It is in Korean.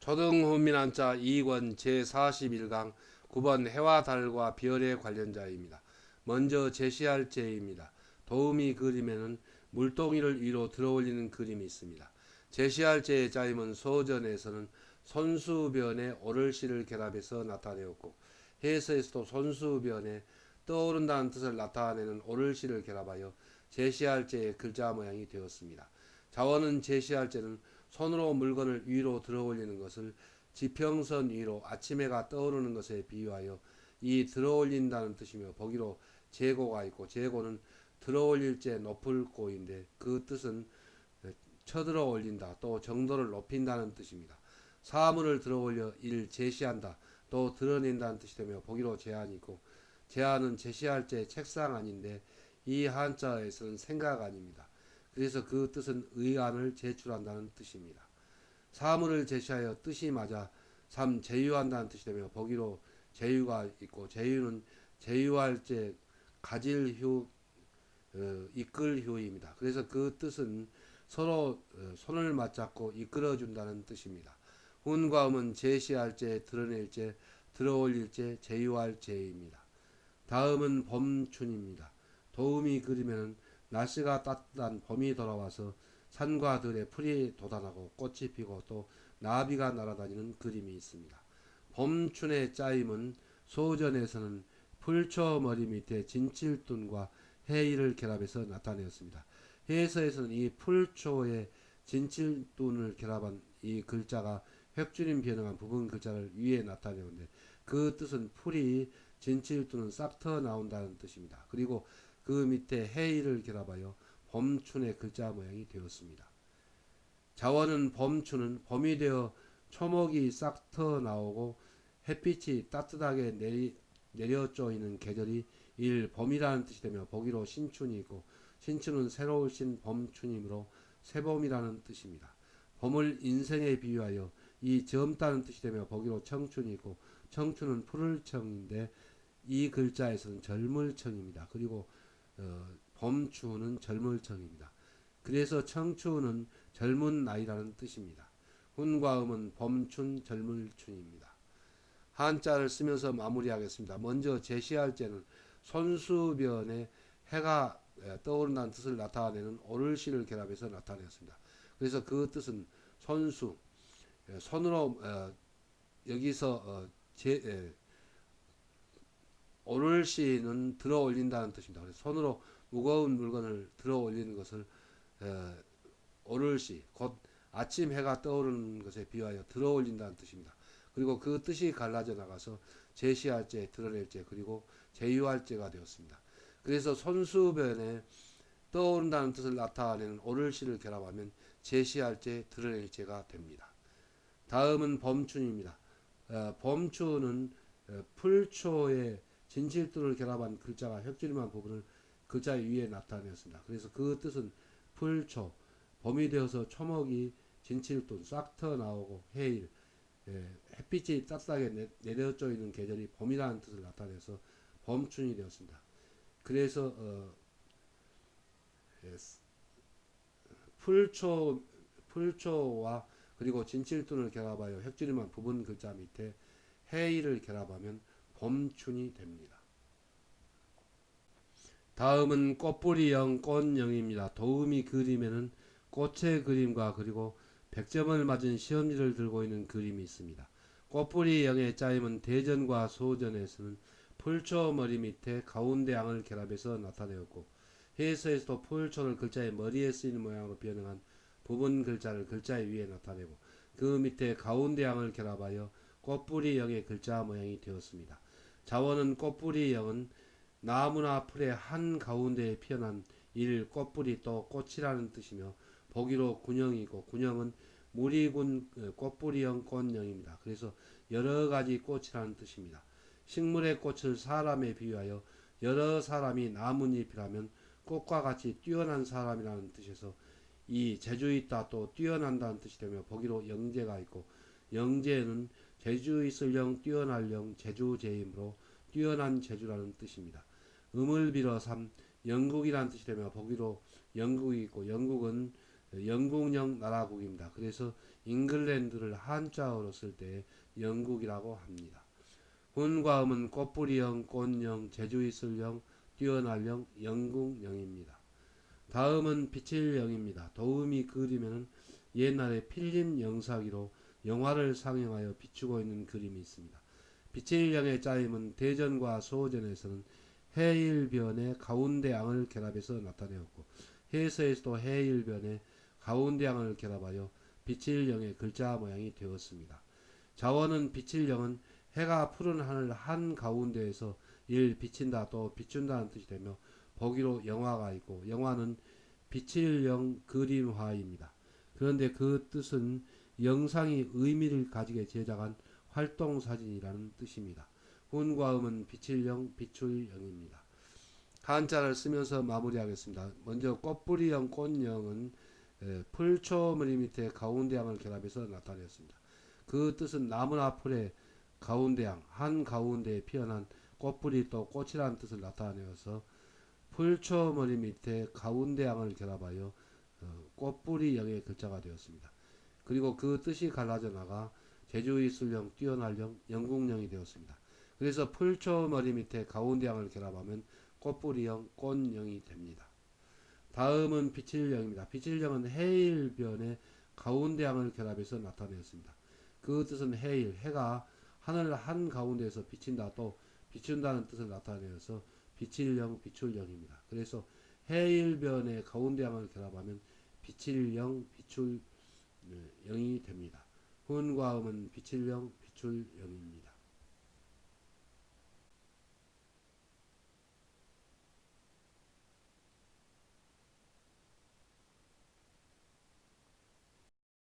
초등훈민한자 2권 제41강 9번 해와 달과 별에 관련자입니다. 먼저 제시할 제입니다. 도우미 그림에는 물동이를 위로 들어올리는 그림이 있습니다. 제시할 제의 짜임은 소전에서는 손수변에 오를시를 결합해서 나타내었고 해서에서도 손수변에 떠오른다는 뜻을 나타내는 오를시를 결합하여 제시할 제의 글자 모양이 되었습니다. 자원은 제시할 제는 손으로 물건을 위로 들어올리는 것을 지평선 위로 아침 해가 떠오르는 것에 비유하여 이 들어올린다는 뜻이며 보기로 재고가 있고 재고는 들어올릴 제 높을 고인데 그 뜻은 쳐들어 올린다 또 정도를 높인다는 뜻입니다. 사물을 들어올려 이를 제시한다 또 드러낸다는 뜻이 되며 보기로 제한이 있고 제한은 제시할 제 책상 아닌데 이 한자에서는 생각 아닙니다. 그래서 그 뜻은 의안을 제출한다는 뜻입니다. 사물을 제시하여 뜻이 맞아 제유한다는 뜻이 되며 보기로 제유가 있고 제유는 제유할 제 가질 휴 이끌 휴입니다. 그래서 그 뜻은 서로 손을 맞잡고 이끌어준다는 뜻입니다. 훈과 음은 제시할 제, 드러낼 제, 들어올릴 제, 제유할 제입니다. 다음은 봄춘입니다. 도움이 그리면은 날씨가 따뜻한 봄이 돌아와서 산과 들에 풀이 돋아나고 꽃이 피고 또 나비가 날아다니는 그림이 있습니다. 봄춘의 짜임은 소전에서는 풀초 머리 밑에 진칠둔과 해일을 결합해서 나타내었습니다. 해서에서는 이 풀초에 진칠둔을 결합한 이 글자가 획줄임 변형한 부분 글자를 위에 나타내는데 그 뜻은 풀이 진칠둔은 싹터 나온다는 뜻입니다. 그리고 그 밑에 해일을 결합하여 봄춘의 글자 모양이 되었습니다. 자원은 봄춘은 봄이 되어 초목이 싹터 나오고 햇빛이 따뜻하게 내려 쪼이는 계절이 봄이라는 뜻이 되며 보기로 신춘이 있고 신춘은 새로우신 봄춘이므로 새봄이라는 뜻입니다. 봄을 인생에 비유하여 이 젊다는 뜻이 되며 보기로 청춘이 있고 청춘은 푸를 청인데 이 글자에서는 젊을 청입니다. 그리고 봄추는 젊을 청입니다. 그래서 청춘은 젊은 나이라는 뜻입니다. 훈과 음은 봄춘 젊을 춘입니다. 한자를 쓰면서 마무리하겠습니다. 먼저 제시할 제는 손수변에 해가 떠오른다는 뜻을 나타내는 오를시를 결합해서 나타냈습니다. 그래서 그 뜻은 손수, 손으로 여기서 오를시는 들어 올린다는 뜻입니다. 그래서 손으로 무거운 물건을 들어 올리는 것을 오를시, 곧 아침 해가 떠오르는 것에 비하여 들어 올린다는 뜻입니다. 그리고 그 뜻이 갈라져 나가서 제시할 제, 드러낼 제, 그리고 제유할 제가 되었습니다. 그래서 손수변에 떠오른다는 뜻을 나타내는 오를시를 결합하면 제시할 제, 드러낼 제가 됩니다. 다음은 봄춘입니다. 봄춘은 풀초에 진실두를 결합한 글자가 획줄임한 부분을 글자 위에 나타내었습니다. 그래서 그 뜻은 풀초, 봄이 되어서 초목이 진칠돈 싹터 나오고 해일, 햇빛이 따뜻하게 내려져 있는 계절이 봄이라는 뜻을 나타내서 봄춘이 되었습니다. 그래서 풀초와 그리고 진칠돈을 결합하여 획줄임한 부분 글자 밑에 해일을 결합하면 봄춘이 됩니다. 다음은 꽃뿌리형 꽃영입니다. 도우미 그림에는 꽃의 그림과 그리고 100점을 맞은 시험지를 들고 있는 그림이 있습니다. 꽃뿌리형의 짜임은 대전과 소전에서는 풀초 머리 밑에 가운데 양을 결합해서 나타내었고 해서에서도 풀초를 글자의 머리에 쓰이는 모양으로 변형한 부분 글자를 글자 위에 나타내고 그 밑에 가운데 양을 결합하여 꽃뿌리형의 글자 모양이 되었습니다. 자원은 꽃뿌리형은 나무나 풀의 한 가운데에 피어난 꽃뿌리 또 꽃이라는 뜻이며 보기로 군형이고 군형은 무리군 꽃뿌리형 꽃영입니다. 그래서 여러가지 꽃이라는 뜻입니다. 식물의 꽃을 사람에 비유하여 여러 사람이 나뭇잎이라면 꽃과 같이 뛰어난 사람이라는 뜻에서 이 재주 있다 또 뛰어난다는 뜻이 되며 보기로 영재가 있고 영재는 재주 있을 영 뛰어날 영 재주재이므로 뛰어난 재주라는 뜻입니다. 음을 빌어 영국이라는 뜻이 되며 보기로 영국이 있고 영국은 영국령 나라국입니다. 그래서 잉글랜드를 한자어로 쓸 때 영국이라고 합니다. 훈과 음은 꽃뿌리형, 꽃령, 제주이슬령, 뛰어날령, 영국령입니다. 다음은 비칠령입니다. 도움이 그림에는 옛날에 필름 영상기로 영화를 상영하여 비추고 있는 그림이 있습니다. 비칠령의 짜임은 대전과 소전에서는 해일변의 가운데 양을 결합해서 나타내었고 해서에서도 해일변의 가운데 양을 결합하여 비칠령의 글자 모양이 되었습니다. 자원은 비칠령은 해가 푸른 하늘 한가운데에서 일 비친다 또 비춘다는 뜻이 되며 보기로 영화가 있고 영화는 비칠령 그림화입니다. 그런데 그 뜻은 영상이 의미를 가지게 제작한 활동사진이라는 뜻입니다. 훈과 음은 비칠령, 비출령입니다. 한자를 쓰면서 마무리하겠습니다. 먼저 꽃뿌리형 꽃령은 풀초머리 밑에 가운데양을 결합해서 나타냈습니다. 그 뜻은 나무나 풀의 가운데양, 한가운데에 피어난 꽃뿌리 또 꽃이라는 뜻을 나타내어서 풀초머리 밑에 가운데양을 결합하여 꽃뿌리형의 글자가 되었습니다. 그리고 그 뜻이 갈라져 나가 제주이슬령, 뛰어날령, 영국령이 되었습니다. 그래서 풀초머리 밑에 가운데양을 결합하면 꽃뿌리형, 꽃령이 됩니다. 다음은 비칠령입니다. 비칠령은 해일변의 가운데양을 결합해서 나타냈습니다. 그 뜻은 해일, 해가 하늘 한가운데에서 비친다 또 비춘다는 뜻을 나타내어서 비칠령, 비출령입니다. 그래서 해일변의 가운데양을 결합하면 비칠령, 비출령이 됩니다. 훈과 음은 비칠령, 비출령입니다.